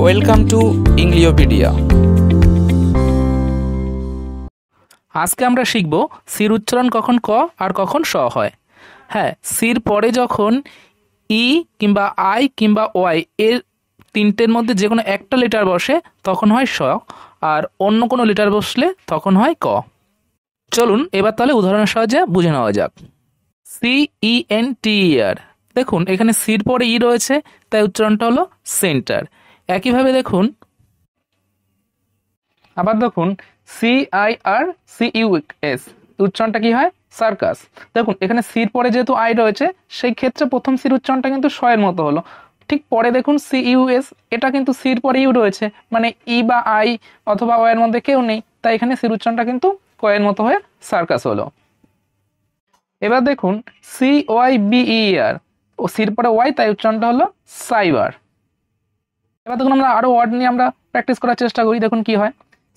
Welcome to ইংলিওপিডিয়া। আজকে আমরা শিখব সির উচ্চারণ কখন ক আর কখন স হয়। হ্যাঁ, সির পরে যখন ই কিংবা আই কিংবা ওয়াই এর তিনটের মধ্যে যে কোনো একটা লেটার বসে তখন হয় স, আর অন্য কোনো লেটার বসলে তখন হয় ক। চলুন এবার তাহলে উদাহরণের সাহায্যে বুঝে নেওয়া যাক। CENTER, দেখুন এখানে সির পরে ই রয়েছে, তাই উচ্চারণটা হলো সেন্টার। একইভাবে দেখুন, আবার দেখুন CIRCUS, উচ্চারণটা কি হয়? সার্কাস। দেখুন এখানে সির পরে যেহেতু আই রয়েছে, সেই ক্ষেত্রে প্রথম সির উচ্চারণটা কিন্তু স এর মতো হলো। ঠিক পরে দেখুন CUS, এটা কিন্তু সির পরে ইউ রয়েছে, মানে ই বা আই অথবা ও এর মধ্যে কেউ নেই, তাই এখানে সির উচ্চারণটা কিন্তু ক এর মতো হয়ে সার্কাস হলো। এবার দেখুন CYBER, ও সির পরে ওয়াই, তাই উচ্চারণটা হলো সাইবার। এবার দেখুন আমরা আরো ওয়ার্ড নিয়ে আমরা প্র্যাকটিস করার চেষ্টা করি। দেখুন কি হয়।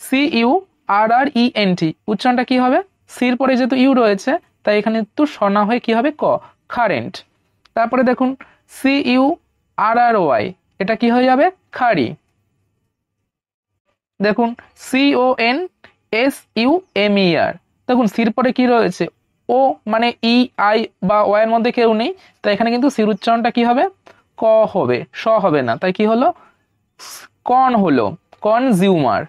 CURRENT, উচ্চারণটা কি হবে? সির পরে যেহেতু ইউ রয়েছে, তাই এখানে একটু সনা হয়ে কি হবে? ক, কারেন্ট। তারপরে দেখুন CURROY, এটা কি হয়ে যাবে? খাড়ি। দেখুন CONSUMER, দেখুন সির পরে কি রয়েছে? ও, মানে ই আই বা ও এর মধ্যে কেউ নেই, তাই এখানে কিন্তু সির উচ্চারণটা কি হবে? ক হবে, স হবে না, তাই কি হলো? কন হলো, কনজিউমার।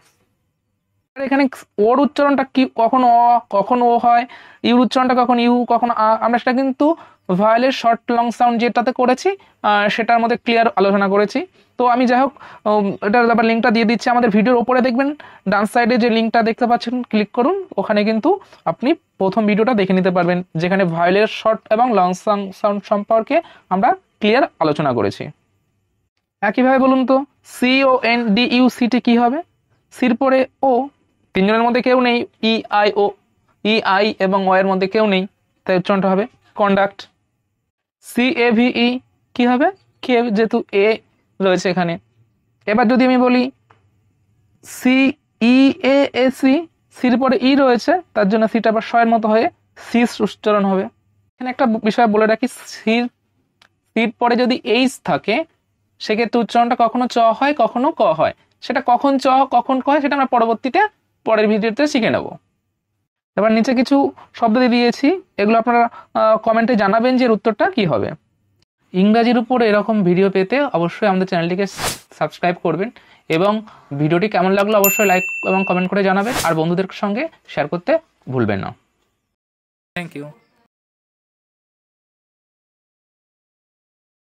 এখানে ওর উচ্চারণটা কি, কখন অ কখন ও হয়, ইউর উচ্চারণটা কখন ইউ কখন আ, আমরা সেটা কিন্তু ভয়েলের শর্ট লং সাউন্ড যেটাতে করেছি সেটার মধ্যে ক্লিয়ার আলোচনা করেছি। তো আমি যাই হোক এটার আবার লিঙ্কটা দিয়ে দিচ্ছি আমাদের ভিডিওর ওপরে, দেখবেন ডান সাইডে যে লিঙ্কটা দেখতে পাচ্ছেন, ক্লিক করুন, ওখানে কিন্তু আপনি প্রথম ভিডিওটা দেখে নিতে পারবেন, যেখানে ভয়েলের শর্ট এবং লং সাউন্ড সম্পর্কে আমরা ক্লিয়ার আলোচনা করেছি। একইভাবে বলুন তো CONDUCT কি হবে? সির পরে ও, তিনজনের মধ্যে কেউ নেই, ই আই এবং ও এর মধ্যে কেউ নেই, তাই উচ্চারণটা হবে কন্ডাক্ট। CAVE কি হবে? কে, যেহেতু এ রয়েছে এখানে। এবার যদি আমি বলি CEASE, সির পরে ই রয়েছে, তার জন্য সিটা আবার স এর মতো হয়ে সিস উচ্চারণ হবে। এখানে একটা বিষয় বলে রাখি, সির পরে যদি এইচ থাকে, সেক্ষেত্রে উচ্চারণটা কখনো চ হয়, কখনো ক হয়। সেটা কখন চ কখন ক হয় সেটা আমরা পরবর্তীতে পরের ভিডিওতে শিখে নেব। এবার নিচে কিছু শব্দ দিয়ে দিয়েছি, এগুলো আপনারা কমেন্টে জানাবেন যে এর উত্তরটা কি হবে। ইংরাজির উপর এরকম ভিডিও পেতে অবশ্যই আমাদের চ্যানেলটিকে সাবস্ক্রাইব করবেন, এবং ভিডিওটি কেমন লাগলো অবশ্যই লাইক এবং কমেন্ট করে জানাবেন, আর বন্ধুদের সঙ্গে শেয়ার করতে ভুলবেন না। Thank you.